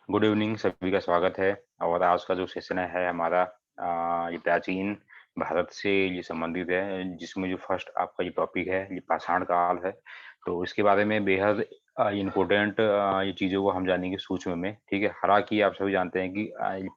Good evening, सभी का स्वागत है। और आज का जो सेशन है हमारा ये प्राचीन भारत से ये संबंधित है, जिसमें जो फर्स्ट आपका ये टॉपिक है ये पाषाण काल है। तो इसके बारे में बेहद इम्पोर्टेंट ये चीज़ों को हम जानेंगे सूक्ष्म में। ठीक है, हालांकि आप सभी जानते हैं कि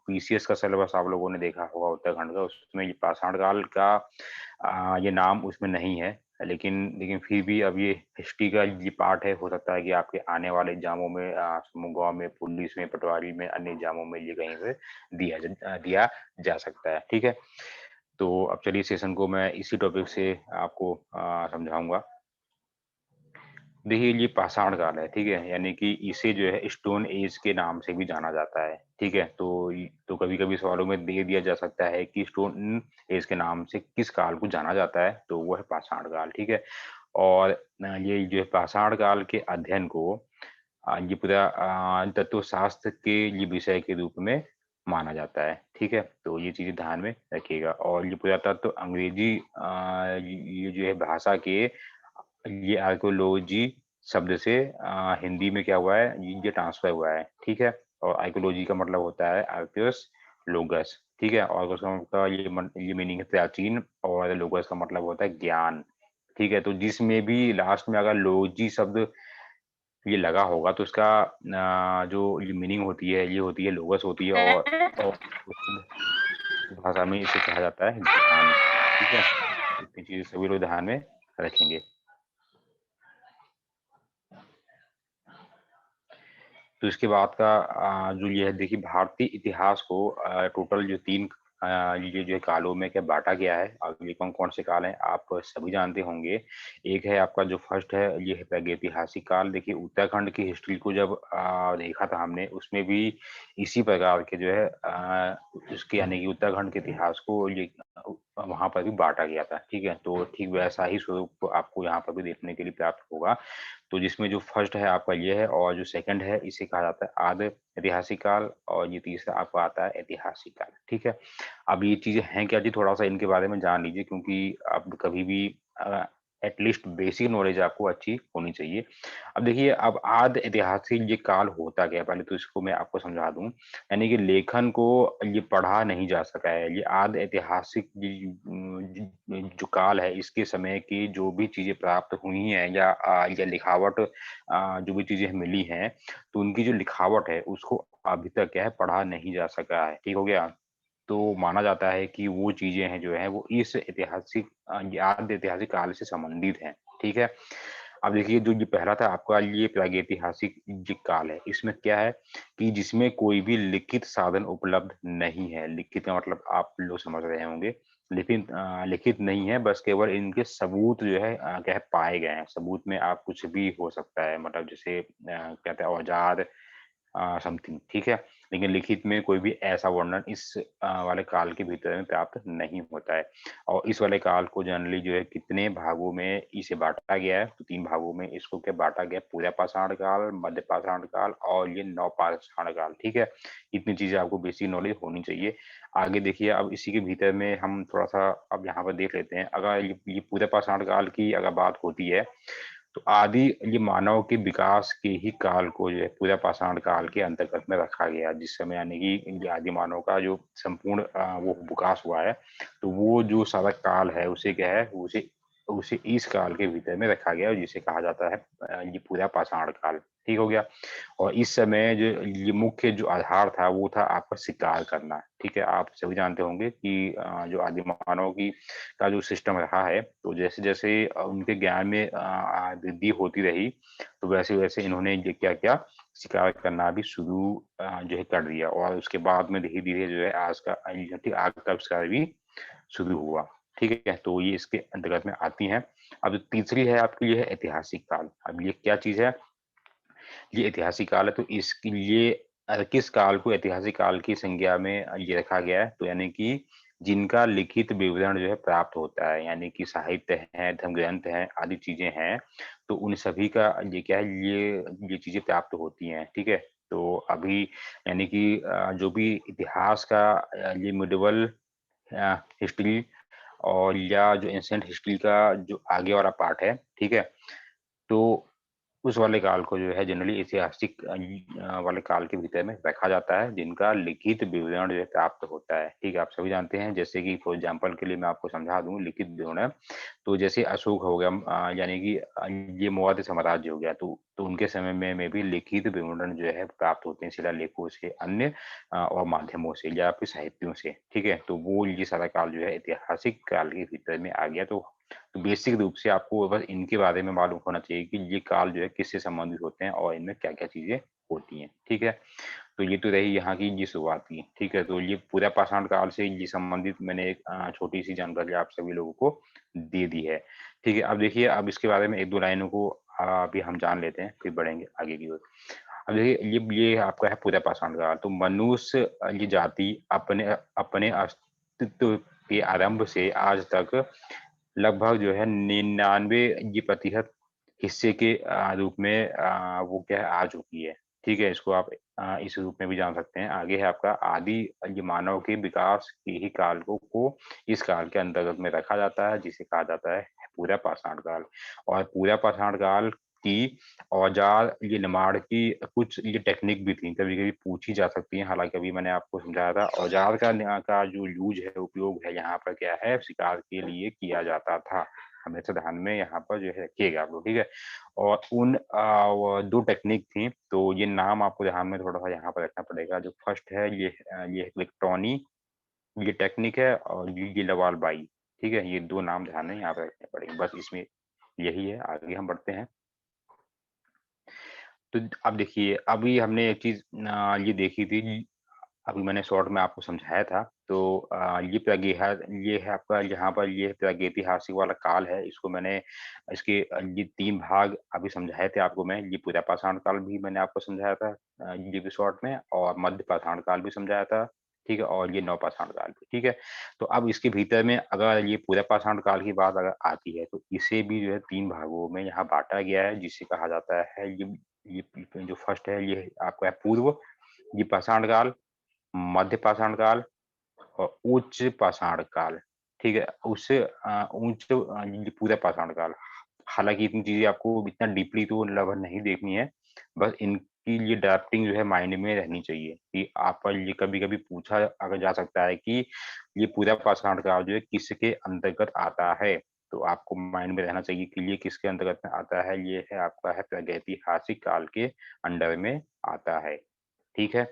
पीसीएस का सिलेबस आप लोगों ने देखा होगा उत्तराखंड का, उसमें ये पाषाण काल का ये नाम उसमें नहीं है। लेकिन लेकिन फिर भी अब ये हिस्ट्री का ये पार्ट है, हो सकता है कि आपके आने वाले एग्जामों में समूह में, पुलिस में, पटवारी में, अन्य एग्जामों में ये कहीं पे दिया जा सकता है। ठीक है, तो अब चलिए सेशन को मैं इसी टॉपिक से आपको समझाऊंगा। देखिए, ये पाषाण काल है, ठीक है, यानी कि इसे जो है स्टोन एज के नाम से भी जाना जाता है। ठीक है, तो कभी कभी सवालों में दे दिया जा सकता है कि स्टोन एज के नाम से किस काल को जाना जाता है, तो वो है पाषाण काल। ठीक है, और ये जो है पाषाण काल के अध्ययन को ये पूरा तत्व शास्त्र के ये विषय के रूप में माना जाता है। ठीक है, तो ये चीजें ध्यान में रखिएगा। और ये पुरातत्व अंग्रेजी ये जो है भाषा के ये आर्कियोलॉजी शब्द से हिंदी में क्या हुआ है, ये ट्रांसफर हुआ है। ठीक है, और आर्कियोलॉजी का मतलब होता है आर्कियस लोगस। ठीक है, और उसका ये मीनिंग है प्राचीन, और लोगस का मतलब होता है ज्ञान। ठीक है, तो जिसमें भी लास्ट में अगर लोजी शब्द ये लगा होगा तो इसका जो ये मीनिंग होती है ये होती है लोगस होती है, और उस भाषा में इसे कहा जाता है ज्ञान। ठीक है, इतनी चीजें सभी लोग ध्यान में रखेंगे। तो इसके बाद का जो ये है, देखिए भारतीय इतिहास को टोटल जो तीन ये जो है कालों में क्या बांटा गया है। अब ये कौन कौन से काल हैं आप सभी जानते होंगे। एक है आपका जो फर्स्ट है ये है प्रागैतिहासिक काल। देखिए उत्तराखंड की हिस्ट्री को जब देखा था हमने, उसमें भी इसी प्रकार के जो है उसके यानी कि उत्तराखंड के इतिहास को ये वहां पर भी बांटा गया था। ठीक है, तो ठीक वैसा ही स्वरूप आपको यहाँ पर भी देखने के लिए प्राप्त होगा। तो जिसमें जो फर्स्ट है आपका ये है, और जो सेकंड है इसे कहा जाता है आद्य ऐतिहासिक काल, और ये तीसरा आपका आता है ऐतिहासिक काल। ठीक है, अब ये चीजें हैं क्या जी, थोड़ा सा इनके बारे में जान लीजिए, क्योंकि अब कभी भी एटलीस्ट बेसिक नॉलेज आपको अच्छी होनी चाहिए। अब देखिए, अब आद्य ऐतिहासिक ये काल होता क्या है, पहले तो इसको मैं आपको समझा दूं। यानी कि लेखन को ये पढ़ा नहीं जा सका है। ये आद्य ऐतिहासिक जो काल है, इसके समय की जो भी चीजें प्राप्त हुई हैं या लिखावट जो भी चीजें मिली हैं, तो उनकी जो लिखावट है उसको अभी तक क्या है पढ़ा नहीं जा सका है। ठीक हो गया, तो माना जाता है कि वो चीजें हैं जो है वो इस ऐतिहासिक आद्य ऐतिहासिक काल से संबंधित हैं। ठीक है, अब देखिए जो ये पहला था आपका ये प्रागैतिहासिक ये काल है, इसमें क्या है कि जिसमें कोई भी लिखित साधन उपलब्ध नहीं है। लिखित का मतलब आप लोग समझ रहे होंगे, लिखित लिखित नहीं है, बस केवल इनके सबूत जो है क्या है पाए गए हैं। सबूत में आप कुछ भी हो सकता है, मतलब जैसे कहते हैं औजार समथिंग। ठीक है, लेकिन लिखित में कोई भी ऐसा वर्णन इस वाले काल के भीतर में प्राप्त नहीं होता है। और इस वाले काल को जनरली जो है कितने भागों में इसे बांटा गया है, तो तीन भागों में इसको क्या बांटा गया, पूरा पाषाण काल, मध्य पाषाण काल और ये नव पाषाण काल। ठीक है, इतनी चीजें आपको बेसिक नॉलेज होनी चाहिए। आगे देखिए, अब इसी के भीतर में हम थोड़ा सा अब यहाँ पर देख लेते हैं। अगर ये पूरे पाषाण काल की अगर बात होती है, तो आदि ये मानव के विकास के ही काल को जो है पूरा पाषाण काल के अंतर्गत में रखा गया, जिस समय यानी कि ये आदि मानव का जो संपूर्ण वो विकास हुआ है, तो वो जो सारा काल है उसे क्या है, उसे उसे इस काल के भीतर में रखा गया, जिसे कहा जाता है ये पूरा पाषाण काल। ठीक हो गया, और इस समय जो ये मुख्य जो आधार था वो था आपका शिकार करना। ठीक है, आप सभी जानते होंगे कि जो आदि मानव की का जो सिस्टम रहा है, तो जैसे जैसे उनके ज्ञान में वृद्धि होती रही, तो वैसे वैसे इन्होंने ये क्या किया, शिकार करना भी शुरू जो है कर दिया। और उसके बाद में धीरे धीरे जो है आग का आविष्कार भी शुरू हुआ। ठीक है, तो ये इसके अंतर्गत में आती हैं। अब जो तीसरी है आपकी ये है ऐतिहासिक काल। अब ये क्या चीज है, ये ऐतिहासिक काल है, तो इसके लिए किस काल को ऐतिहासिक काल की संज्ञा में ये रखा गया है, तो यानी कि जिनका लिखित विवरण जो है प्राप्त होता है, यानी कि साहित्य है, धर्म ग्रंथ है, आदि चीजें हैं, तो उन सभी का ये क्या है, ये चीजें प्राप्त होती हैं। ठीक है, तो अभी यानी कि जो भी इतिहास का ये मिडिवल हिस्ट्री और या जो एंशिएंट हिस्ट्री का जो आगे वाला पार्ट है, ठीक है, तो उस वाले काल को जो है जनरली ऐतिहासिक वाले काल के भीतर में रखा जाता है, जिनका लिखित विवरण जो है प्राप्त होता है। ठीक है, आप सभी जानते हैं, जैसे कि फॉर एग्जाम्पल के लिए मैं आपको समझा दूँ लिखित विवरण। तो जैसे अशोक हो गया, यानी कि ये मौर्य साम्राज्य हो गया, तो उनके समय में भी लिखित विवरण जो है प्राप्त होते हैं शिलालेखों से, अन्य और माध्यमों से या फिर साहित्यों से। ठीक है, तो वो ये सारा काल जो है ऐतिहासिक काल के भीतर में आ गया। तो बेसिक रूप से आपको बस इनके बारे में मालूम होना चाहिए कि ये काल जो है किससे संबंधित होते हैं और इनमें क्या-क्या चीज़ें होती हैं, ठीक है? तो ये तो रही यहाँ की ये शुरुआत की, ठीक है? तो ये पूरा पाषाण काल से ये संबंधित मैंने एक छोटी-सी जानकारी आप सभी लोगों को दे दी है, ठीक है? अब देखिए, अब इसके बारे में 1-2 लाइनों को अभी हम जान लेते हैं, फिर बढ़ेंगे आगे की ओर। अब देखिए, ये आपका है पूरा पाषाण काल, तो मनुष्य ये जाति अपने अस्तित्व के आरंभ से आज तक लगभग जो है 99 ये प्रतिशत हिस्से के रूप में वो क्या है आ चुकी है। ठीक है? इसको आप इस रूप में भी जान सकते हैं। आगे है आपका आदि ये मानव के विकास के ही काल को इस काल के अंतर्गत में रखा जाता है, जिसे कहा जाता है पूरा पाषाण काल। और पूरा पाषाण काल की औजार ये निर्माण की कुछ ये टेक्निक भी थी, कभी-कभी पूछी जा सकती हैं। हालाँकि अभी मैंने आपको समझाया था औजार का जो यूज़ है, उपयोग है यहाँ पर क्या है शिकार के लिए किया जाता था। हमेशा ध्यान में यहाँ पर जो है रखिएगा आप लोग, ठीक है? और उन वो 2 टेक्निक थी, तो ये नाम आपको ध्यान में थोड़ा-सा यहाँ पर रखना पड़ेगा। जो फर्स्ट है ये इलेक्ट्रॉनी ये टेक्निक है और ये लवाल बाई, ठीक है? ये 2 नाम ध्यान में यहाँ पे रखने पड़ेंगे। बस इसमें यही है, आगे हम बढ़ते हैं। तो अब देखिए, अभी हमने एक चीज़ ये देखी थी, अभी मैंने शॉर्ट में आपको समझाया था। तो ये है आपका यहाँ पर ये प्रागैतिहासिक वाला काल है। इसको मैंने इसके ये 3 भाग अभी समझाए थे आपको मैं। ये पूरा पाषाण काल भी मैंने आपको समझाया था ये भी शॉर्ट में, और मध्य पाषाण काल भी समझाया था, ठीक है? और ये नवपाषाण काल भी, ठीक है? तो अब इसके भीतर में अगर ये पूरा पाषाण काल की बात अगर आती है, तो इसे भी जो है 3 भागों में यहाँ बाँटा गया है, जिसे कहा जाता है ये जो फर्स्ट है ये आपका है पूर्व ये पाषाण काल, मध्य पाषाण काल और उच्च पाषाण काल, ठीक है? उससे उच्च ये पूरा पाषाण काल। हालाँकि इतनी चीज़ें आपको इतना डीपली तो लगभग नहीं देखनी है, बस इनकी ये ड्राफ्टिंग जो है माइंड में रहनी चाहिए कि आप पर ये कभी-कभी पूछा अगर जा सकता है कि ये पूरा पाषाण काल जो है किसके अंतर्गत आता है? तो आपको माइंड में रहना चाहिए कि ये किसके अंतर्गत में आता है, ये है आपका है प्रागैतिहासिक काल के अंडर में आता है, ठीक है?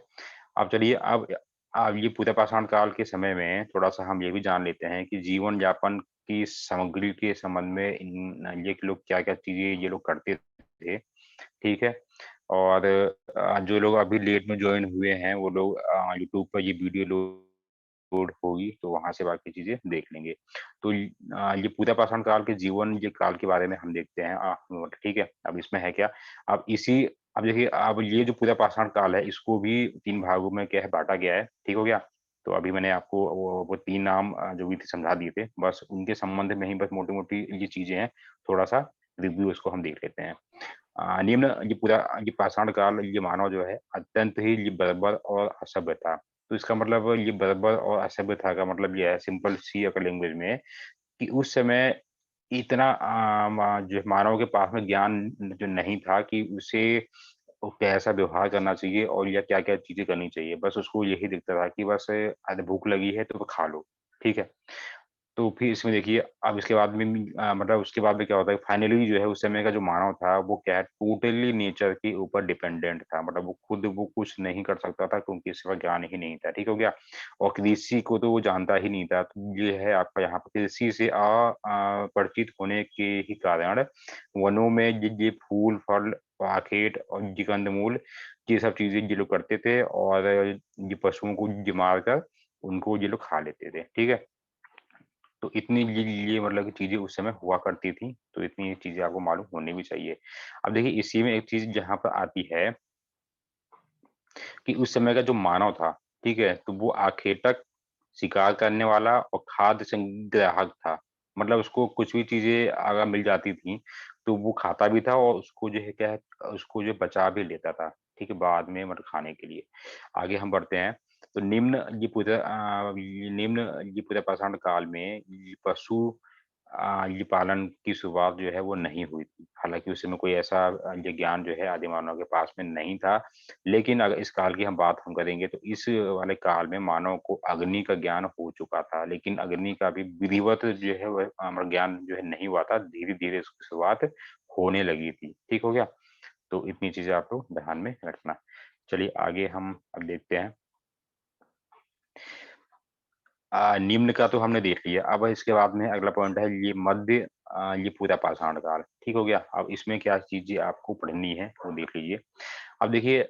अब चलिए अब ये पूरा पाषाण काल के समय में थोड़ा-सा हम ये भी जान लेते हैं कि जीवन यापन की सामग्री के संबंध में ये लोग क्या-क्या चीज़ें ये लोग करते थे, ठीक है? और जो लोग अभी लेट में जॉइन हुए हैं, वो लोग यूट्यूब पर ये वीडियो लोड होगी, तो वहाँ से बाकी चीज़ें देख लेंगे। तो ये पूरा पाषाण काल के जीवन ये काल के बारे में हम देखते हैं ठीक है? अब इसमें है क्या, अब देखिए, अब ये जो पूरा पाषाण काल है, इसको भी 3 भागों में क्या है बाँटा गया है, ठीक हो गया? तो अभी मैंने आपको वो 3 नाम जो भी थे समझा दिए थे, बस उनके संबंध में ही बस मोटी-मोटी ये चीज़ें हैं, थोड़ा-सा रिव्यू उसको हम देख लेते हैं। निम्न ये पूरा ये पाषाण काल ये मानव जो है अत्यंत ही ये बर्बर और असभ्य था। तो इसका मतलब ये बर्बर और असभ्य था का मतलब ये है सिंपल सी अगर लैंग्वेज में कि उस समय इतना जो मानव के पास में ज्ञान जो नहीं था कि उसे कैसा व्यवहार करना चाहिए और या क्या-क्या चीज़ें करनी चाहिए। बस उसको यही दिखता था कि बस आज भूख लगी है तो खा लो, ठीक है? तो फिर इसमें देखिए, अब इसके बाद में मतलब उसके बाद में क्या होता है फाइनली जो है उस समय का जो मानव था वो क्या है टोटली नेचर के ऊपर डिपेंडेंट था। मतलब वो खुद वो कुछ नहीं कर सकता था क्योंकि इसके पास ज्ञान ही नहीं था, ठीक हो गया? और कृषि को तो वो जानता ही नहीं था। तो ये है आपका यहाँ पे कृषि से परिचित होने के ही कारण वनों में ये फूल, फल, खेत और ये कंदमूल ये सब चीज़ें ये लोग करते थे और ये पशुओं को ये मारकर उनको ये लोग खा लेते थे, ठीक है? तो इतनी ये मतलब कि चीज़ें उस समय हुआ करती थी, तो इतनी चीज़ें आपको मालूम होनी भी चाहिए। अब देखिए, इसी में एक चीज़ जहाँ पर आती है कि उस समय का जो मानव था, ठीक है? तो वो आखेटक, शिकार करने वाला और खाद्य संग्राहक था। मतलब उसको कुछ भी चीज़ें अगर मिल जाती थी, तो वो खाता भी था और उसको जो है क्या है उसको जो बचा भी लेता था, ठीक है? बाद में मतलब खाने के लिए। आगे हम बढ़ते हैं, तो निम्न ये पूरा पाषाण काल में ये पशु ये पालन की शुरुआत जो है वो नहीं हुई थी। हालाँकि उस समय कोई ऐसा ये ज्ञान जो है आदि मानव के पास में नहीं था। लेकिन अगर इस काल की हम बात करेंगे तो इस वाले काल में मानव को अग्नि का ज्ञान हो चुका था। लेकिन अग्नि का भी विधिवत जो है वह ज्ञान जो है नहीं हुआ था। धीरे-धीरे इसकी शुरुआत होने लगी थी। ठीक हो गया? तो इतनी चीज़ें आप लोग ध्यान में रखना। चलिए आगे हम अब देखते हैं। निम्न का तो हमने देख लिया। अब इसके बाद में अगला पॉइंट है ये मध्य ये पूरा पाषाण काल, ठीक हो गया? अब इसमें क्या चीज़ें आपको पढ़नी है, वो देख लीजिए। अब देखिए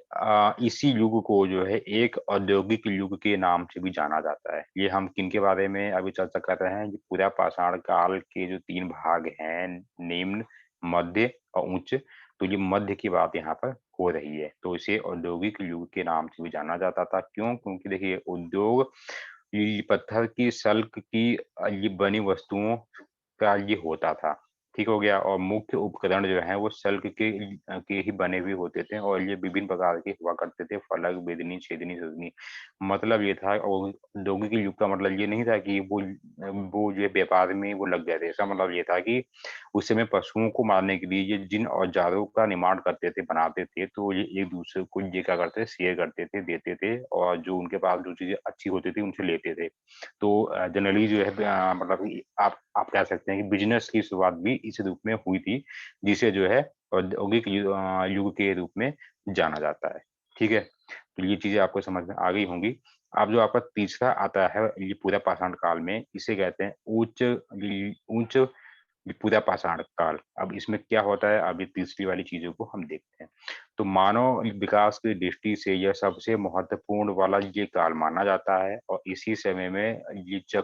इसी युग को जो है एक औद्योगिक युग के नाम से भी जाना जाता है। ये हम किनके बारे में अभी चर्चा कर रहे हैं, ये पूरा पाषाण काल के जो 3 भाग हैं, निम्न, मध्य और उच्च, तो ये मध्य की बात यहाँ पर हो रही है। तो इसे औद्योगिक युग के नाम से भी जाना जाता था। क्यों? क्योंकि देखिए उद्योग ये पत्थर की सल्क की ये बनी वस्तुओं का ये होता था, ठीक हो गया? और मुख्य उपकरण जो हैं वो सल्क के ही बने हुए होते थे और ये विभिन्न प्रकार के हुआ करते थे, फलक, बेदनी, छेदनी, सुदनी। मतलब ये था औद्योगिक युग का मतलब ये नहीं था कि वो जो व्यापार में वो लग गए थे। इसका मतलब ये था कि उस समय पशुओं को मारने के लिए ये जिन औज़ारों का निर्माण करते थे, बनाते थे, तो ये एक-दूसरे को ये क्या करते थे, शेयर करते थे, देते थे और जो उनके पास जो चीज़ें अच्छी होती थी, उनसे लेते थे। तो जनरली जो है मतलब कि आप कह सकते हैं कि बिज़नेस की शुरुआत भी इस रूप में हुई थी, जिसे जो है औद्योगिक युग के रूप में जाना जाता है। ठीक है? तो ये चीज़ें आपको समझ में आ गई होंगी। अब जो आपका तीसरा आता है ये पूरा पाषाण काल में, इसे कहते हैं उच्च ये पूरा पाषाण काल। अब इसमें क्या होता है, अब ये तीसरी वाली चीज़ों को हम देखते हैं। तो मानव विकास की दृष्टि से यह सबसे महत्वपूर्ण वाला ये काल माना जाता है और इसी समय में ये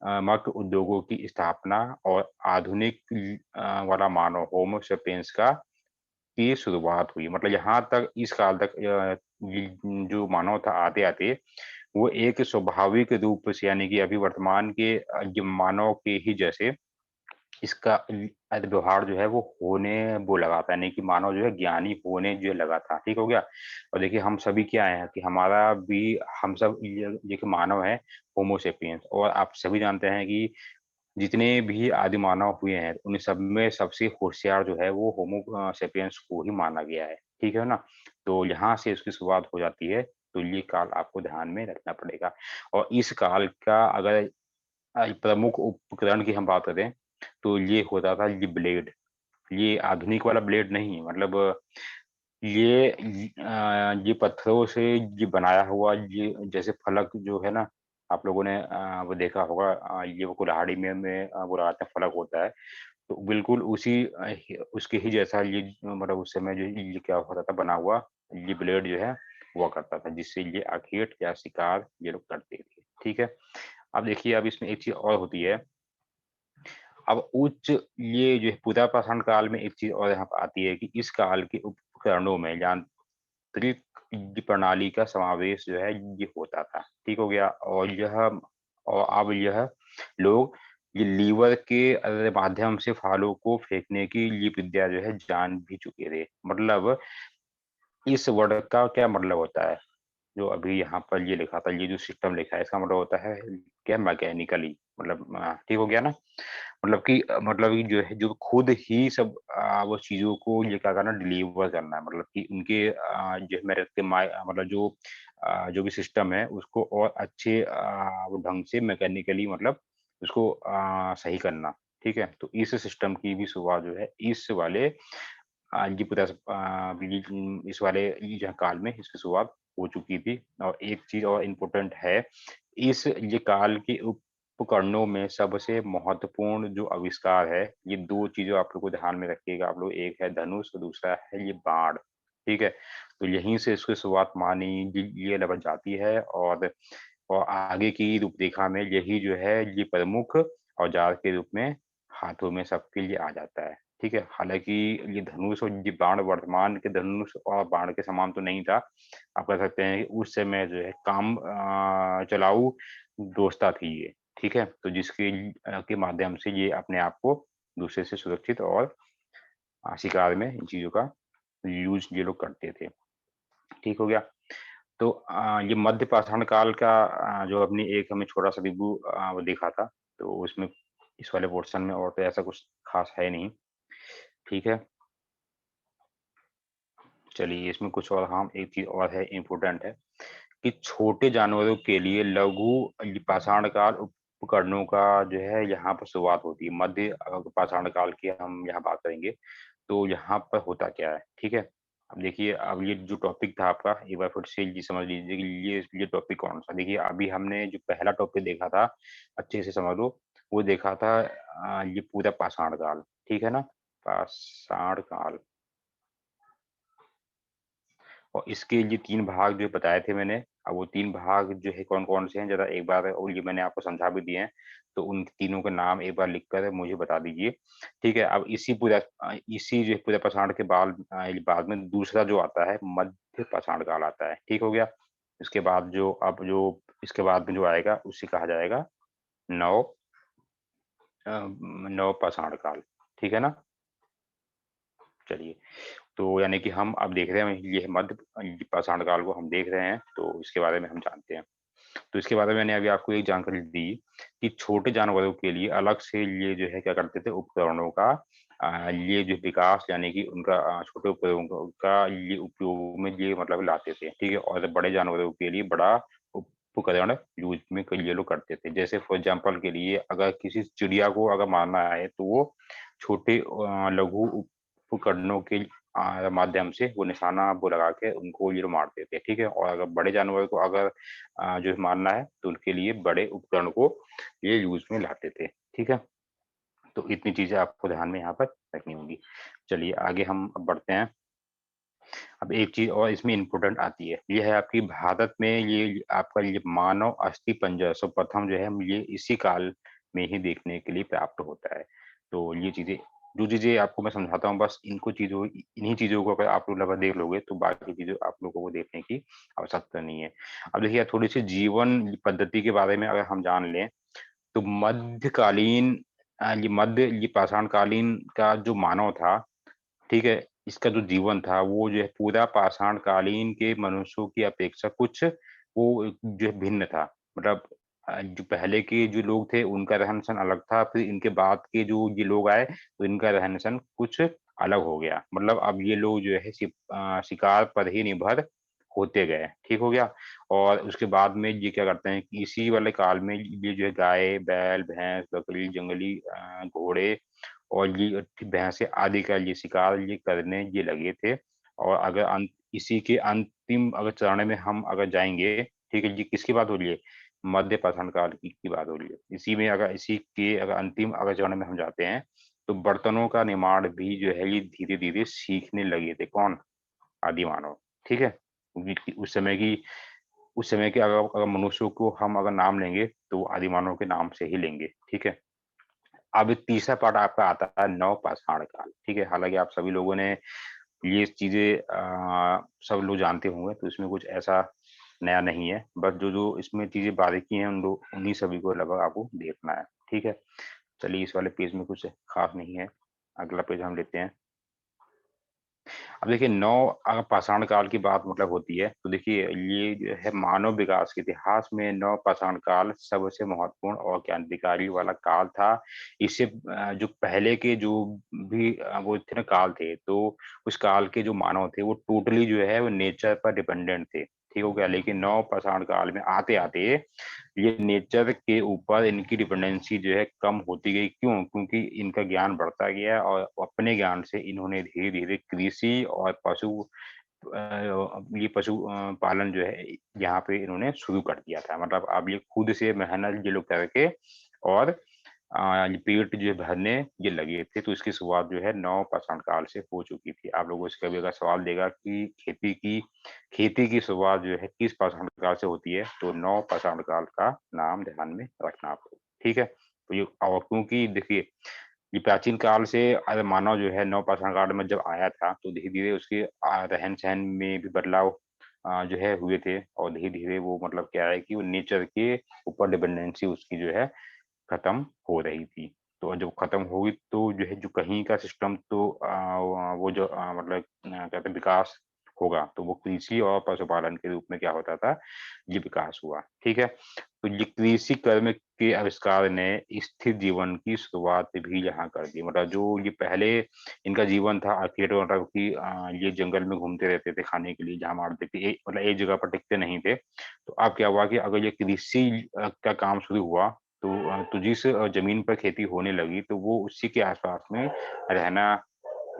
मक उद्योगों की स्थापना और आधुनिक वाला मानव होमो सेपियंस का की शुरुआत हुई। मतलब यहाँ तक इस काल तक ये जो मानव था आते-आते वो एक स्वाभाविक रूप से यानी कि अभी वर्तमान के जो मानव के ही जैसे इसका व्यवहार जो है वो होने वो लगा था, यानी कि मानव जो है ज्ञानी होने जो लगा था, ठीक हो गया? और देखिए हम सभी क्या हैं कि हमारा भी हम सब ये देखिए मानव हैं, होमो सेपियंस और आप सभी जानते हैं कि जितने भी आदि मानव हुए हैं, उन सब में सबसे होशियार जो है वो होमो सेपियंस को ही माना गया है, ठीक है ना? तो यहाँ से इसकी शुरुआत हो जाती है, तो ये काल आपको ध्यान में रखना पड़ेगा और इस काल का अगर प्रमुख उपकरण की हम बात करें, तो ये होता था ये ब्लेड। ये आधुनिक वाला ब्लेड नहीं मतलब ये पत्थरों से ये बनाया हुआ ये जैसे फलक जो है ना, आप लोगों ने वो देखा होगा ये वो कुल्हाड़ी में वो लगाते हैं फलक होता है। तो बिल्कुल उसके ही जैसा ये मतलब उस समय जो ये क्या होता था बना हुआ, ये ब्लेड जो है हुआ करता था, जिससे ये आखेट या शिकार ये लोग करते थे। ठीक है? अब देखिए अब इसमें एक चीज़ और होती है अब उच्च ये जो है पूर्वापाषाण काल में एक चीज़ और यहाँ पे आती है कि इस काल के उपकरणों में यांत्रिक प्रणाली का समावेश जो है ये होता था, ठीक हो गया? और अब यह लोग ये लीवर के माध्यम से फलों को फेंकने की ये विद्या जो है जान भी चुके थे। मतलब इस वर्ड का क्या मतलब होता है? जो अभी यहाँ पर ये लिखा था, ये जो सिस्टम लिखा है इसका मतलब होता है क्या मैकेनिकली मतलब ठीक हो गया ना? मतलब कि जो है जो खुद ही सब वो चीज़ों को ये क्या करना डिलीवर करना है मतलब कि उनके जो है मेरे के मतलब जो भी सिस्टम है उसको और अच्छे वो ढंग से मैकेनिकली मतलब उसको सही करना, ठीक है? तो इस सिस्टम की भी शुरुआत जो है इस वाले जी पचास इस वाले ये जो है काल में इसकी शुरुआत हो चुकी थी और एक चीज़ और इम्पोर्टेंट है, इस ये काल के उपकरणों में सबसे महत्वपूर्ण जो आविष्कार है, ये 2 चीज़ें आप लोग को ध्यान में रखिएगा आप लोग, एक है धनुष और दूसरा है ये बाण, ठीक है? तो यहीं से इसकी शुरुआत मानी ये लगभग जाती है और आगे की रूपरेखा में यही जो है ये प्रमुख औज़ार के रूप में हाथों में सबके लिए आ जाता है, ठीक है? हालाँकि ये धनुष और ये बाण वर्तमान के धनुष और बाण के समान तो नहीं था। आप कह सकते हैं कि उस समय जो है काम चलाऊ दोस्ता थी ये, ठीक है? तो के माध्यम से ये अपने आप को दूसरे से सुरक्षित और शिकार में इन चीज़ों का यूज़ ये लोग करते थे, ठीक हो गया? तो ये मध्य पाषाण काल का जो अपनी एक हमें छोटा-सा रिव्यू वो देखा था, तो उसमें इस वाले पोर्शन में और तो ऐसा कुछ खास है नहीं, ठीक है। चलिए इसमें कुछ और, हाँ, एक चीज़ और है इम्पोर्टेंट है कि छोटे जानवरों के लिए लघु पाषाण काल उपकरणों का जो है यहाँ पर शुरुआत होती है। मध्य पाषाण काल की हम यहाँ बात करेंगे, तो यहाँ पर होता क्या है, ठीक है। अब देखिए, अब ये जो टॉपिक था आपका, एक बार फिर से ये समझ लीजिए कि ये टॉपिक कौन सा। देखिए अभी हमने जो पहला टॉपिक देखा था, अच्छे से समझ लो, वो देखा था ये पूरा पाषाण काल, ठीक है ना, पाषाण काल। और इसके ये 3 भाग जो बताए थे मैंने, अब वो 3 भाग जो है कौन-कौन से हैं, ज़रा एक बार, और ये मैंने आपको समझा भी दिए हैं, तो उन तीनों के नाम एक बार लिख कर मुझे बता दीजिए। ठीक है, अब इसी जो है पूरा पाषाण के बाद में दूसरा जो आता है, मध्य पाषाण काल आता है, ठीक हो गया? इसके बाद जो इसके बाद में जो आएगा, उसे कहा जाएगा नव नव पाषाण काल, ठीक है ना? चलिए, तो यानी कि हम अब देख रहे हैं, ये मध्य पाषाण काल को हम देख रहे हैं, तो इसके बारे में हम जानते हैं। तो इसके बारे में मैंने अभी आपको एक जानकारी दी कि छोटे जानवरों के लिए अलग से ये जो है क्या करते थे, उपकरणों का ये जो विकास, यानी कि उनका छोटे उपकरणों का ये उपयोग में ये मतलब लाते थे, ठीक है? और बड़े जानवरों के लिए बड़ा उपकरण यूज़ में ये लोग करते थे। जैसे फॉर एग्ज़ाम्पल के लिए अगर किसी चिड़िया को अगर मारना है, तो वो छोटे लघु उपकरणों के माध्यम से वो निशाना वो लगा के उनको ये लोग मारते थे, ठीक है? और अगर बड़े जानवर को अगर जो है मारना है, तो उनके लिए बड़े उपकरण को ये यूज़ में लाते थे, ठीक है? तो इतनी चीज़ें आपको ध्यान में यहाँ पर रखनी होंगी। चलिए आगे हम अब बढ़ते हैं। अब एक चीज़ और इसमें इम्पोर्टेंट आती है, ये है आपकी भारत में ये आपका ये मानव अस्थिपंजर सर्वप्रथम जो है हम ये इसी काल में ही देखने के लिए प्राप्त होता है। तो ये चीज़ें, जो चीज़ें आपको मैं समझाता हूँ, बस इन्हीं चीज़ों को अगर आप लोग लगभग देख लोगे, तो बाकी चीज़ें आप लोगों को देखने की आवश्यकता नहीं है। अब देखिए थोड़ी-सी जीवन पद्धति के बारे में अगर हम जान लें, तो मध्यकालीन ये पाषाणकालीन का जो मानव था, ठीक है? इसका जो जीवन था, वो जो है पूरा पाषाण कालीन के मनुष्यों की अपेक्षा कुछ वो जो है भिन्न था। मतलब जो पहले के जो लोग थे, उनका रहन-सहन अलग था, फिर इनके बाद के जो ये लोग आए, तो इनका रहन-सहन कुछ अलग हो गया। मतलब अब ये लोग जो है शिकार पर ही निर्भर होते गए, ठीक हो गया? और उसके बाद में ये क्या करते हैं कि इसी वाले काल में ये जो है गाय, बैल, भैंस, बकरी, जंगली घोड़े और ये भैंसे आदि का ये शिकार ये करने ये लगे थे। और अगर इसी के अंतिम अगर चरण में हम अगर जाएँगे, ठीक है? ये किसकी बात हो रही है? मध्य पाषाण काल की बात हो रही है। इसी के अगर अंतिम अगर चरण में हम जाते हैं, तो बर्तनों का निर्माण भी जो है ये धीरे-धीरे सीखने लगे थे। कौन? आदि मानव, ठीक है? क्योंकि उस समय के अगर अगर मनुष्यों को हम अगर नाम लेंगे, तो आदि मानव के नाम से ही लेंगे, ठीक है? अब तीसरा पार्ट आपका आता है नवपाषाण काल, ठीक है? हालाँकि आप सभी लोगों ने ये चीज़ें सब लोग जानते होंगे, तो इसमें कुछ ऐसा नया नहीं है। बस जो-जो इसमें चीज़ें बारीकी हैं, उन्हीं सभी को लगभग आपको देखना है, ठीक है? चलिए इस वाले पेज में कुछ खास नहीं है। अगला पेज हम लेते हैं। अब देखिए पाषाण काल की बात मतलब होती है, तो देखिए ये जो है मानव विकास के इतिहास में नवपाषाण काल सबसे महत्वपूर्ण और क्रांतिकारी वाला काल था। इससे जो पहले के जो भी वो थे ना काल थे, तो उस काल के जो मानव थे वो टोटली जो है वो नेचर पर डिपेंडेंट थे, ठीक हो गया? लेकिन नवपाषाण काल में आते-आते ये नेचर के ऊपर इनकी डिपेंडेंसी जो है कम होती गई। क्यों? क्योंकि इनका ज्ञान बढ़ता गया और अपने ज्ञान से इन्होंने धीरे-धीरे कृषि और ये पालन जो है यहाँ पे इन्होंने शुरू कर दिया था। मतलब अब ये खुद से मेहनत ये लोग करके और ये पेट जो है भरने ये लगे थे, तो इसकी शुरुआत जो है नवपाषाण काल से हो चुकी थी। आप लोगों से कभी अगर सवाल देगा कि खेती की शुरुआत जो है किस पाषाण काल से होती है, तो नवपाषाण काल का नाम ध्यान में रखना आपको, ठीक है? तो ये और क्योंकि देखिए, ये प्राचीन काल से मानव जो है नवपाषाण काल में जब आया था, तो धीरे-धीरे उसके रहन-सहन में भी बदलाव जो है हुए थे और धीरे-धीरे वो मतलब क्या है कि वो नेचर के ऊपर डिपेंडेंसी उसकी जो है खत्म हो रही थी। तो जब खत्म हुई, तो जो है जो कहीं का सिस्टम तो वो जो मतलब कहते हैं विकास होगा, तो वो कृषि और पशुपालन के रूप में क्या होता था, ये विकास हुआ, ठीक है? तो ये कृषि कर्म के आविष्कार ने स्थिर जीवन की शुरुआत भी यहाँ कर दी। मतलब जो ये पहले इनका जीवन था थिएटर, मतलब कि ये जंगल में घूमते रहते थे खाने के लिए, जहाँ मारते थे, मतलब एक जगह पर टिकते नहीं थे। तो अब क्या हुआ कि अगर ये कृषि का काम शुरू हुआ, तो जिस जमीन पर खेती होने लगी, तो वो उसी के आसपास में रहना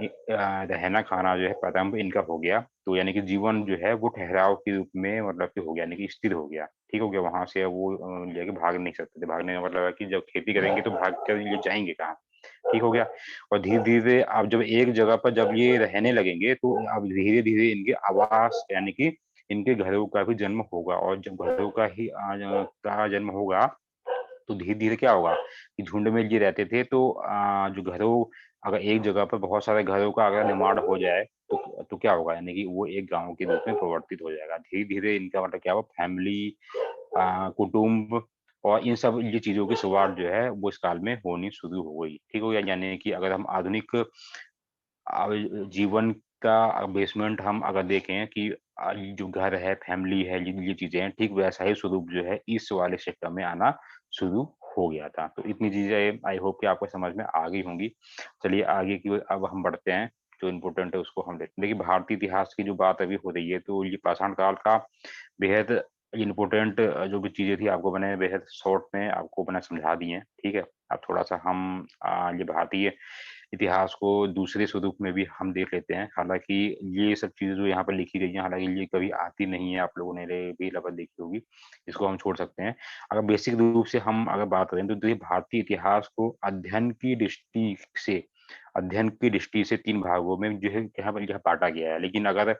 रहना खाना जो है प्रारंभ इनका हो गया। तो यानी कि जीवन जो है वो ठहराव के रूप में, मतलब कि हो गया, यानी कि स्थिर हो गया, ठीक हो गया। वहां से अब वो जाके भाग नहीं सकते थे। भागने का मतलब है कि जब खेती करेंगे तो भाग कर ये जाएंगे कहाँ, ठीक हो गया। और धीरे धीरे अब जब एक जगह पर जब ये रहने लगेंगे, तो अब धीरे धीरे इनके आवास, यानी कि इनके घरों का भी जन्म होगा। और जब घरों का ही का जन्म होगा, तो धीरे धीरे क्या होगा कि झुंड में ये रहते थे। तो जो घरों, अगर एक जगह पर बहुत सारे घरों का अगर निर्माण हो जाए, तो क्या होगा, यानी कि वो एक गांव के रूप में परिवर्तित हो जाएगा। धीरे धीरे इनका मतलब क्या हुआ, फैमिली, कुटुंब और इन सब ये चीजों की शुरुआत जो है वो इस काल में होनी शुरू हो गई, ठीक हो गया। यानी कि अगर हम आधुनिक जीवन का बेसमेंट हम अगर देखें कि जो घर है, फैमिली है, ये चीजें हैं, ठीक वैसा ही स्वरूप जो है इस वाले सिस्टम में आना शुरू हो गया था। तो इतनी चीजें आई होप कि आपको समझ में आ गई होंगी। चलिए आगे की ओर अब हम बढ़ते हैं, जो इम्पोर्टेंट है उसको हम देखते हैं। देखिए भारतीय इतिहास की जो बात अभी हो रही है, तो ये पाषाण काल का बेहद इम्पोर्टेंट जो भी चीजें थी आपको मैंने बेहद शॉर्ट में आपको मैंने समझा दी हैं, ठीक है। अब थोड़ा सा हम ये भारतीय इतिहास को दूसरे स्वरूप में भी हम देख लेते हैं। हालाँकि ये सब चीज़ें जो यहाँ पर लिखी गई हैं, हालाँकि ये कभी आती नहीं है, आप लोगों ने भी लगभग देखी होगी, इसको हम छोड़ सकते हैं। अगर बेसिक रूप से हम अगर बात करें, तो देखिए भारतीय इतिहास को अध्ययन की दृष्टि से 3 भागों में जो है यहाँ बाँटा गया है। लेकिन अगर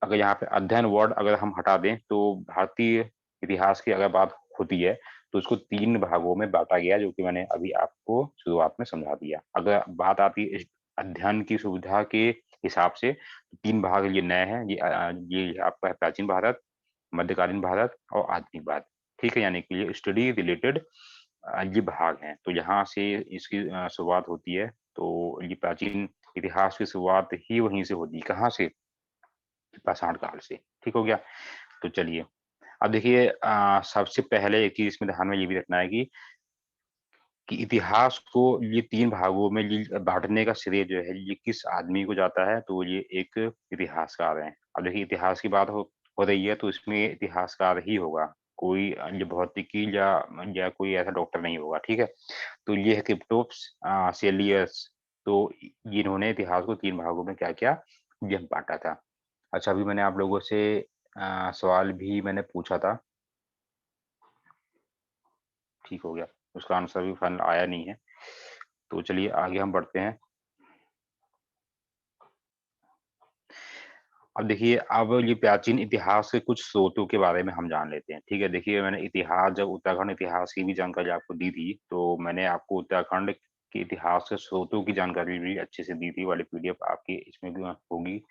अगर यहाँ पे अध्ययन वर्ड अगर हम हटा दें, तो भारतीय इतिहास की अगर बात होती है, तो उसको 3 भागों में बाँटा गया है, जो कि मैंने अभी आपको शुरुआत में समझा दिया। अगर बात आती है इस अध्ययन की सुविधा के हिसाब से, 3 भाग ये नए हैं। ये आपका है प्राचीन भारत, मध्यकालीन भारत और आधुनिक भारत, ठीक है? यानी कि ये स्टडी रिलेटेड ये भाग हैं। तो यहाँ से इसकी शुरुआत होती है। तो ये प्राचीन इतिहास की शुरुआत ही वहीं से होती है। कहाँ से? पाषाण काल से, ठीक हो गया? तो चलिए, अब देखिए सबसे पहले एक चीज़ इसमें ध्यान में ये भी रखना है कि इतिहास को ये 3 भागों में ये बाँटने का श्रेय जो है, ये किस आदमी को जाता है, तो ये एक इतिहासकार हैं। अब देखिए इतिहास की बात हो रही है, तो इसमें इतिहासकार ही होगा, कोई ये भौतिकी या कोई ऐसा डॉक्टर नहीं होगा, ठीक है? तो ये है क्रिप्टोप्स सेलियस। तो इन्होंने इतिहास को 3 भागों में क्या किया, ये बाँटा था। अच्छा, अभी मैंने आप लोगों से सवाल भी मैंने पूछा था, ठीक हो गया। उसका आंसर भी फाइनल आया नहीं है। तो चलिए आगे हम बढ़ते हैं। अब देखिए, अब ये प्राचीन इतिहास के कुछ स्रोतों के बारे में हम जान लेते हैं, ठीक है? देखिए मैंने इतिहास, जब उत्तराखंड इतिहास की भी जानकारी आपको दी थी, तो मैंने आपको उत्तराखंड के इतिहास के स्रोतों की जानकारी भी अच्छे से दी थी, वाली पीडीएफ आपकी इसमें भी होगी।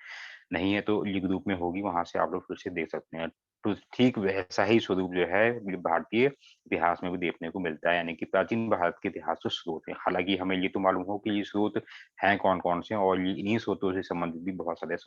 नहीं है तो ये ग्रुप में होगी, वहाँ से आप लोग फिर से देख सकते हैं। तो ठीक वैसा ही स्वरूप जो है ये भारतीय इतिहास में भी देखने को मिलता है, यानी कि प्राचीन भारत के इतिहास के स्रोत हैं। हालाँकि हमें ये तो मालूम हो कि ये स्रोत हैं कौन-कौन से, और ये इन्हीं स्रोतों से संबंधित भी बहुत सारे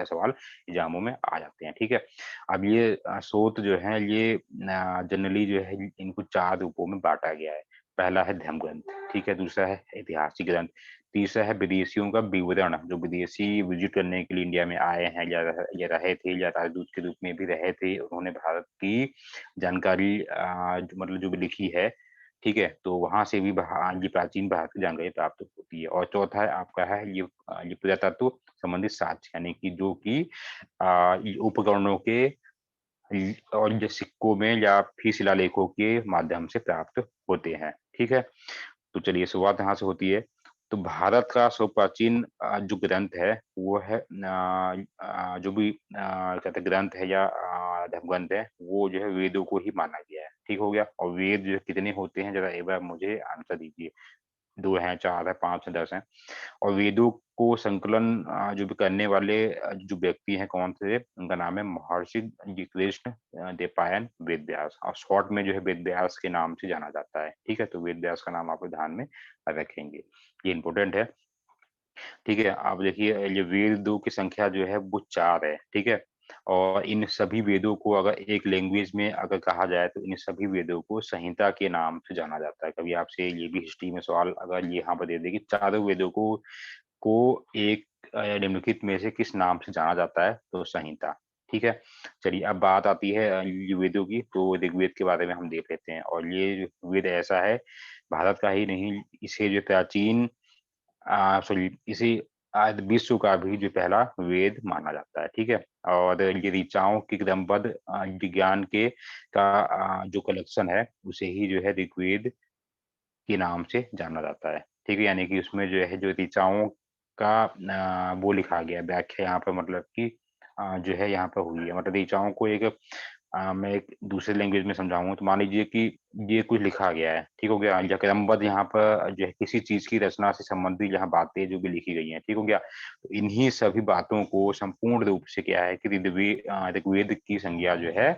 सवाल एग्ज़ामों में आ जाते हैं, ठीक है? अब ये स्रोत जो हैं ये जनरली जो है इनको 4 रूपों में बाँटा गया है। पहला है धर्म ग्रंथ, ठीक है? दूसरा है ऐतिहासिक ग्रंथ, तीसरा है विदेशियों का विवरण, जो विदेशी विज़िट करने के लिए इंडिया में आए हैं या रहे थे या राजदूत के रूप में भी रहे थे। उन्होंने भारत की जानकारी जो मतलब जो भी लिखी है, ठीक है? तो वहाँ से भी ये प्राचीन भारत की जानकारी प्राप्त होती है। और चौथा है आपका है ये पुरातत्व संबंधित साक्ष्य, यानी कि जो कि ये उपकरणों के और ये सिक्कों में या फिर शिलालेखों के माध्यम से प्राप्त होते हैं, ठीक है? तो चलिए शुरुआत यहाँ से होती है। तो भारत का सर्वप्राचीन जो ग्रंथ है वो है जो भी कहते हैं ग्रंथ है या धर्म ग्रंथ है, वो जो है वेदों को ही माना गया है, ठीक हो गया? और वेद जो है कितने होते हैं, ज़रा एक बार मुझे आंसर दीजिए। 2 हैं, 4 हैं, 5 हैं, 10 हैं। और वेदों को संकलन जो भी करने वाले जो व्यक्ति हैं कौन थे, उनका नाम है महर्षि जी कृष्ण द्वैपायन वेद व्यास, और शॉर्ट में जो है वेद व्यास के नाम से जाना जाता है, ठीक है? तो वेद व्यास का नाम आप ध्यान में रखेंगे, ये इम्पोर्टेंट है, ठीक है? आप देखिए ये वेदों की संख्या जो है वो 4 है, ठीक है? और इन सभी वेदों को अगर एक लैंग्वेज में अगर कहा जाए तो इन सभी वेदों को संहिता के नाम से जाना जाता है। कभी आपसे ये भी हिस्ट्री में सवाल अगर ये यहाँ पर दे दे कि चारों वेदों को एक निम्नलिखित में से किस नाम से जाना जाता है, तो संहिता। ठीक है, चलिए अब बात आती है ये वेदों की, तो ऋग्वेद के बारे में हम देख लेते हैं। और ये जो वेद ऐसा है, भारत का ही नहीं, इसे जो प्राचीन सॉरी इसी विश्व का भी जो पहला वेद माना जाता है। ठीक है, और ये ऋचाओं की क्रमबद्ध विज्ञान के का जो कलेक्शन है उसे ही जो है ऋग्वेद के नाम से जाना जाता है। ठीक है, यानी कि उसमें जो है जो ऋचाओं का वो लिखा गया है, व्याख्या यहाँ पर मतलब कि जो है यहाँ पर हुई है। मतलब ऋचाओं को एक मैं एक दूसरे लैंग्वेज में समझाऊँगा तो मान लीजिए कि ये कुछ लिखा गया है, ठीक हो गया? या क्रमबद्ध यहाँ पर जो है किसी चीज़ की रचना से संबंधित यहाँ बातें जो भी लिखी गई हैं, ठीक हो गया? तो इन्हीं सभी बातों को संपूर्ण रूप से क्या है कि ऋग्वेद की संज्ञा जो है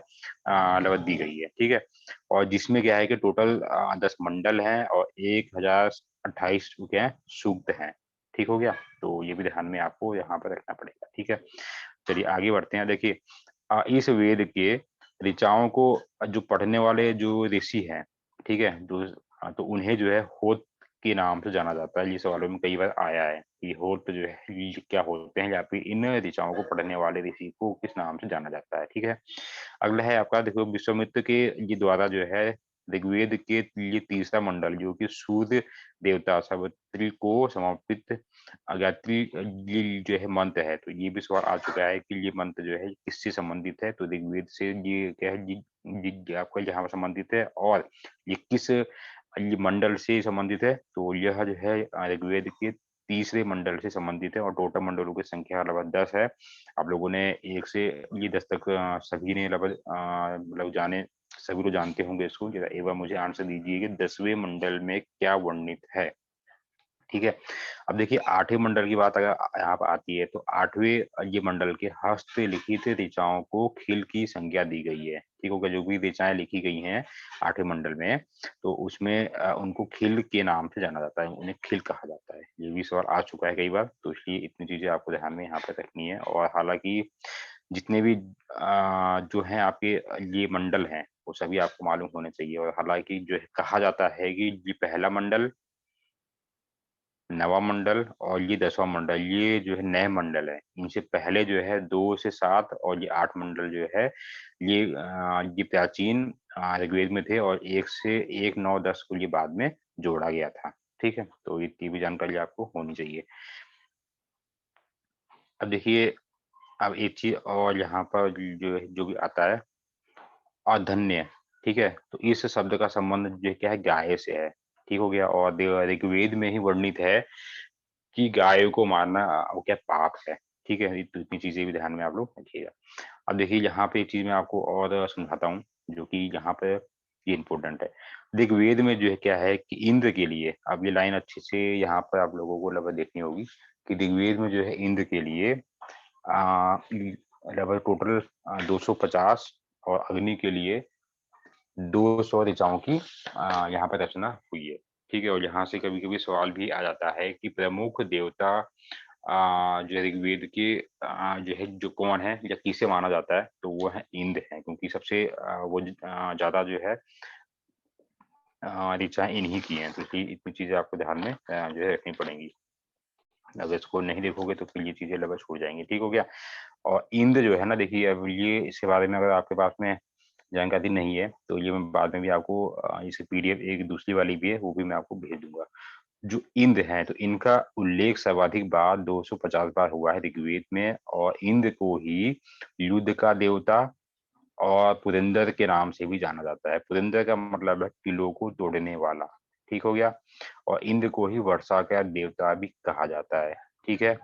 लगभग दी गई है, ठीक है? और जिसमें क्या है कि टोटल 10 मंडल हैं और 1028 क्या है सूक्त हैं, ठीक हो गया? तो ये भी ध्यान में आपको यहाँ पर रखना पड़ेगा, ठीक है? चलिए आगे बढ़ते हैं। देखिए इस वेद के ऋचाओं को जो पढ़ने वाले जो ऋषि हैं, ठीक है? तो उन्हें जो है होत के नाम से जाना जाता है। ये सवालों में कई बार आया है कि होत जो है ये क्या होते हैं या फिर इन ऋचाओं को पढ़ने वाले ऋषि को किस नाम से जाना जाता है, ठीक है? अगला है आपका देखो विश्वामित्र के ये द्वारा जो है ऋग्वेद के ये तीसरा मंडल जो कि सूर्य देवता सावित्री को समर्पित गायत्री ये जो है मंत्र है। तो ये भी सवाल आ चुका है कि ये मंत्र जो है किससे संबंधित है? तो ऋग्वेद से ये क्या है ये आपका यहाँ पर संबंधित है और ये किस ये मंडल से संबंधित है? तो यह जो है ऋग्वेद के तीसरे मंडल से संबंधित है और टोटल मंडलों की संख्या लगभग 10 है। आप लोगों ने 1 से ये 10 तक सभी ने लगभग मतलब जाने सभी लोग जानते होंगे इसको। जरा एक बार मुझे आंसर दीजिए कि 10वें मंडल में क्या वर्णित है? ठीक है। अब देखिए 8वें मंडल की बात अगर यहाँ पे आती है तो 8वें ये मंडल के हस्तलिखित ऋचाओं को खिल की संज्ञा दी गई है। ठीक होगा, जो भी ऋचाएँ लिखी गई हैं 8वें मंडल में तो उसमें उनको खिल के नाम से जाना जाता है, उन्हें खिल कहा जाता है। ये भी सवाल आ चुका है कई बार, तो इसलिए इतनी चीज़ें आपको ध्यान में यहाँ पे रखनी है। और हालाँकि जितने भी जो हैं आपके ये मंडल हैं, वो सभी आपको मालूम होने चाहिए। और हालाँकि जो है कहा जाता है कि ये पहला मंडल, नवां मंडल और ये 10वां मंडल, ये जो है नए मंडल हैं। इनसे पहले जो है 2 से 7 और ये 8 मंडल जो है, ये प्राचीन ऋग्वेद में थे और 1 से 1, 9, 10 को ये बाद में जोड़ा गया था। ठीक है? तो इतनी भी जानकारी आपको होनी चाहिए। अब देखिए, अब एक चीज़ और यहाँ पर जो है जो भी आता है अधन्य, ठीक है? तो इस शब्द का संबंध जो है क्या है गाय से है, ठीक हो गया? और ऋग्वेद में ही वर्णित है कि गाय को मारना वो क्या पाप है, ठीक है? तो इतनी चीज़ें भी ध्यान में आप लोग रखिएगा। अब देखिए यहाँ पे एक चीज़ मैं आपको और समझाता हूँ, जो कि यहाँ पे ये इम्पोर्टेंट है। ऋग्वेद में जो है क्या है कि इंद्र के लिए अब ये लाइन अच्छे से यहाँ पर आप लोगों को लगभग देखनी होगी कि ऋग्वेद में जो है इंद्र के लिए लगभग टोटल 250 और अग्नि के लिए 200 ऋचाओं की यहाँ पे रचना हुई है, ठीक है? और यहाँ से कभी-कभी सवाल भी आ जाता है कि प्रमुख देवता जो है ऋग्वेद के जो है जो कौन है या किसे माना जाता है? तो वो है इंद्र हैं क्योंकि सबसे ज़्यादा जो है ऋचाएँ इन्हीं की हैं, तो इतनी चीज़ें आपको ध्यान में जो है रखनी पड़ेंगी। अगर इसको नहीं देखोगे तो फिर ये चीज़ें लगभग छूट जाएँगी, ठीक हो गया? और इंद्र जो है ना देखिए अब ये इसके बारे में अगर आपके पास में जानकारी नहीं है, तो ये मैं बाद में भी आपको इसकी पीडीएफ एक दूसरी वाली भी है, वो भी मैं आपको भेज दूँगा। जो इंद्र हैं, तो इनका उल्लेख सर्वाधिक बार 250 बार हुआ है ऋग्वेद में और इंद्र को ही युद्ध का देवता और पुरंदर के नाम से भी जाना जाता है। पुरंदर का मतलब है किलों को तोड़ने वाला, ठीक हो गया? और इंद्र को ही वर्षा का देवता भी कहा जाता है, ठीक है?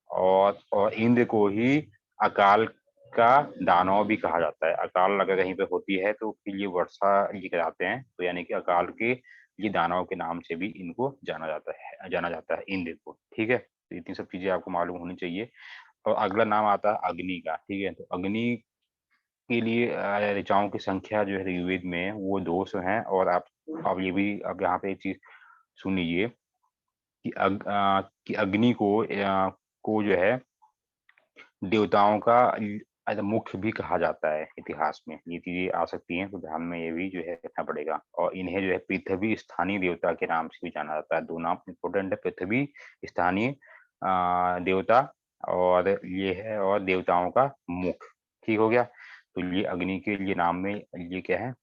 और इंद्र को ही अकाल का दानव भी कहा जाता है। अकाल अगर कहीं पे होती है तो फिर ये वर्षा ये कराते हैं, तो यानी कि अकाल के ये दानव के नाम से भी इनको जाना जाता है इंद्र को, ठीक है? तो इतनी सब चीज़ें आपको मालूम होनी चाहिए। और अगला नाम आता है अग्नि का, ठीक है? तो अग्नि के लिए ऋचाओं की संख्या जो है ऋग्वेद में वो 200 हैं और आप ये भी अब यहाँ पे एक चीज़ सुन लीजिए कि अग्नि को जो है देवताओं का मुख्य भी कहा जाता है इतिहास में। ये चीजें आ सकती हैं, तो ध्यान में ये भी जो है रखना पड़ेगा। और इन्हें जो है पृथ्वी स्थानीय देवता के नाम से भी जाना जाता है। दो नाम इंपॉर्टेंट है, पृथ्वी स्थानीय देवता, और ये है और देवताओं का मुख। ठीक हो गया। तो ये अग्नि के लिए नाम में ये क्या है,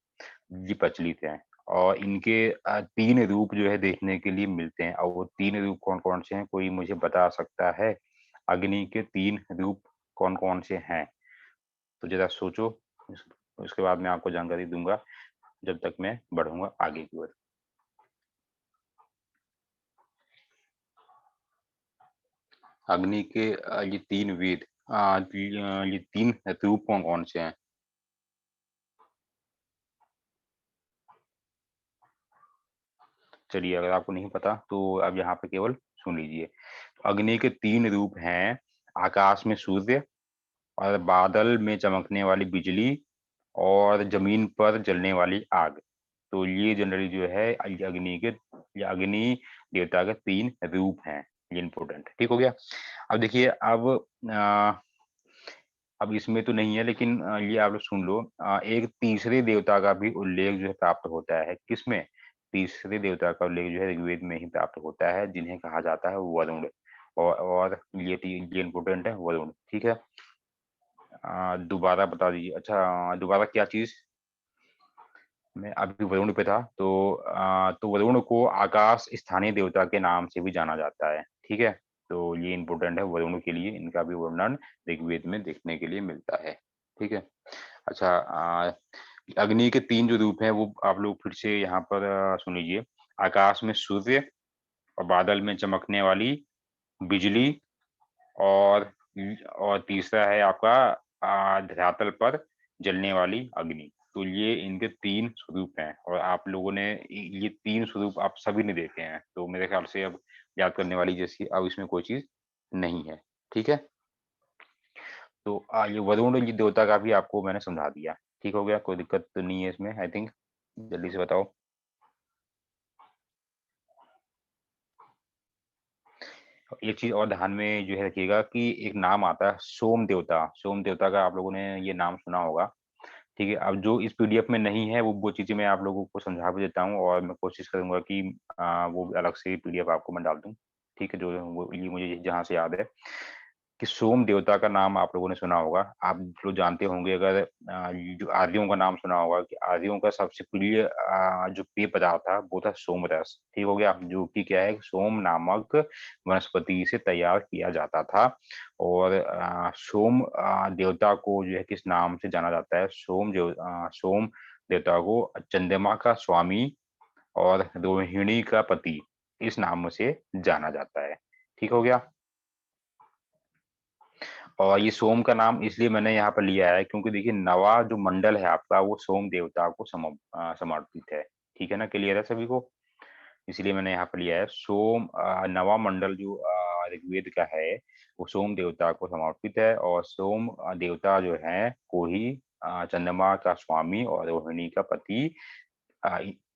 ये प्रचलित है। और इनके तीन रूप जो है देखने के लिए मिलते हैं। और वो तीन रूप कौन कौन से हैं, कोई मुझे बता सकता है? अग्नि के तीन रूप कौन कौन से हैं? तो जरा सोचो। उसके बाद मैं आपको जानकारी दूंगा, जब तक मैं बढ़ूंगा आगे की ओर। अग्नि के ये तीन वेद, ये तीन रूप कौन कौन से हैं? चलिए, अगर आपको नहीं पता तो अब यहाँ पे केवल सुन लीजिए। तो अग्नि के तीन रूप हैं: आकाश में सूर्य, और बादल में चमकने वाली बिजली, और जमीन पर जलने वाली आग। तो ये जनरली जो है ये अग्नि के, ये अग्नि देवता के तीन रूप हैं। ये इंपॉर्टेंट है। ठीक हो गया। अब देखिए, अब इसमें तो नहीं है, लेकिन ये आप लोग सुन लो। एक तीसरे देवता का भी उल्लेख जो है प्राप्त होता है। किसमें? तीसरे देवता का उल्लेख जो है ऋग्वेद में ही प्राप्त होता है, जिन्हें कहा जाता है वरुण। और ये इंपॉर्टेंट है, वरुण। ठीक है। दोबारा बता दीजिए। अच्छा, दोबारा क्या चीज? मैं अभी वरुण पे था। तो वरुण को आकाश स्थानीय देवता के नाम से भी जाना जाता है। ठीक है। तो ये इंपॉर्टेंट है वरुण के लिए। इनका भी वर्णन ऋग्वेद में देखने के लिए मिलता है। ठीक है। अच्छा, अग्नि के तीन जो रूप हैं वो आप लोग फिर से यहाँ पर सुन लीजिए। आकाश में सूर्य, और बादल में चमकने वाली बिजली, और तीसरा है आपका धरातल पर जलने वाली अग्नि। तो ये इनके तीन स्वरूप हैं, और आप लोगों ने ये तीन स्वरूप आप सभी ने देखे हैं। तो मेरे ख्याल से अब याद करने वाली जैसी अब इसमें कोई चीज नहीं है। ठीक है। तो ये वरुण जी देवता का भी आपको मैंने समझा दिया। ठीक हो गया, कोई दिक्कत तो नहीं है इसमें आई थिंक। जल्दी से बताओ। एक चीज और ध्यान में जो है रखिएगा कि एक नाम आता है सोम देवता। सोम देवता का आप लोगों ने ये नाम सुना होगा। ठीक है। अब जो इस पीडीएफ में नहीं है वो चीजें मैं आप लोगों को समझा भी देता हूँ, और मैं कोशिश करूंगा कि वो अलग से पीडीएफ आपको मैं डाल दूं। ठीक है। जो वो ये मुझे जहाँ से याद है कि सोम देवता का नाम आप लोगों ने सुना होगा। आप लोग जानते होंगे, अगर जो आर्यों का नाम सुना होगा कि आर्यों का सबसे प्रिय जो पेय पदार्थ था वो था सोम रस। ठीक हो गया। जो कि क्या है, सोम नामक वनस्पति से तैयार किया जाता था। और सोम देवता को जो है किस नाम से जाना जाता है? सोम देवता को चंद्रमा का स्वामी और रोहिणी का पति, इस नाम से जाना जाता है। ठीक हो गया। और ये सोम का नाम इसलिए मैंने यहाँ पर लिया है क्योंकि देखिए, नवा जो मंडल है आपका वो सोम देवता को समर्पित है। ठीक है ना? क्लियर है सभी को? इसलिए मैंने यहाँ पर लिया है सोम। नवा मंडल जो ऋग्वेद का है वो सोम देवता को समर्पित है। और सोम देवता जो है को ही चंद्रमा का स्वामी और रोहिणी का पति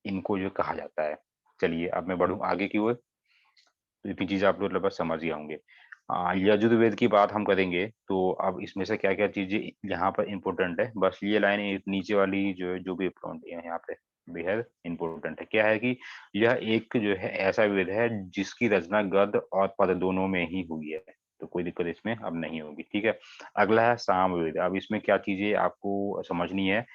इनको जो कहा जाता है। चलिए, अब मैं बढ़ूं आगे की ओर। तो इतनी चीज आप लोग लगभग समझ ही होंगे। यजुर्वेद की बात हम करेंगे तो अब इसमें से क्या क्या चीजें यहाँ पर इम्पोर्टेंट है, बस ये लाइन नीचे वाली जो जो भी point है यहाँ पे बेहद इम्पोर्टेंट है। क्या है कि यह एक जो है ऐसा वेद है जिसकी रचना गद और पद दोनों में ही हुई है। तो कोई दिक्कत इसमें अब नहीं होगी। ठीक है। अगला है सामवेद। अब इसमें क्या चीजें आपको समझनी है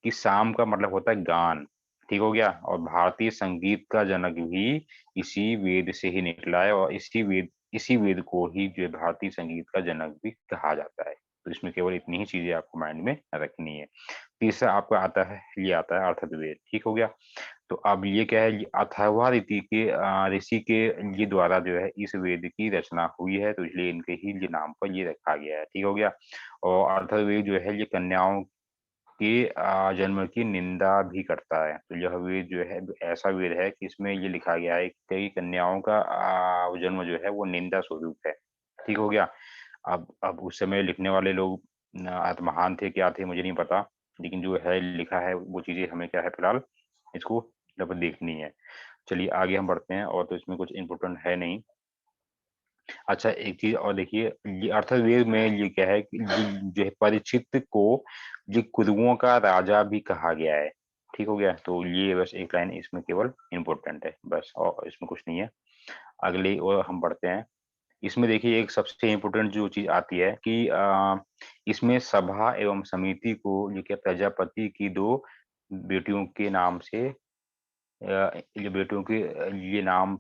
कि साम का मतलब होता है गान। ठीक हो गया। और भारतीय संगीत का जनक भी इसी वेद से ही निकला है, और इसी वेद को ही जो है भारतीय संगीत का जनक भी कहा जाता है। तो इसमें केवल इतनी ही चीजें आपको माइंड में रखनी है। तीसरा आपका आता है, ये आता है अथर्ववेद। ठीक हो गया। तो अब ये क्या है, ये अथर्वा ऋषि के ये द्वारा जो है इस वेद की रचना हुई है, तो इसलिए इनके ही ये नाम पर ये रखा गया है। ठीक हो गया। और अथर्ववेद जो है ये कन्याओं के जन्म की निंदा भी करता है। तो यह वेद जो है ऐसा वेद है कि इसमें ये लिखा गया है कि कई कन्याओं का जन्म जो है वो निंदा स्वरूप है। ठीक हो गया। अब उस समय लिखने वाले लोग महान थे क्या थे मुझे नहीं पता, लेकिन जो है लिखा है वो चीजें हमें क्या है फिलहाल इसको मतलब देखनी है। चलिए आगे हम बढ़ते हैं, और तो इसमें कुछ इम्पोर्टेंट है नहीं। अच्छा, एक चीज़ और देखिए, ये अर्थवेद में ये क्या है कि जो है परीक्षित को ये कुरुओं का राजा भी कहा गया है। ठीक हो गया? तो ये बस एक लाइन इसमें केवल इम्पोर्टेंट है, बस और इसमें कुछ नहीं है। अगली ओर हम बढ़ते हैं। इसमें देखिए एक सबसे इम्पोर्टेंट जो चीज़ आती है कि इसमें सभा एवं समिति को ये क्या प्रजापति की 2 बेटियों के नाम से ये बेटियों के ये नाम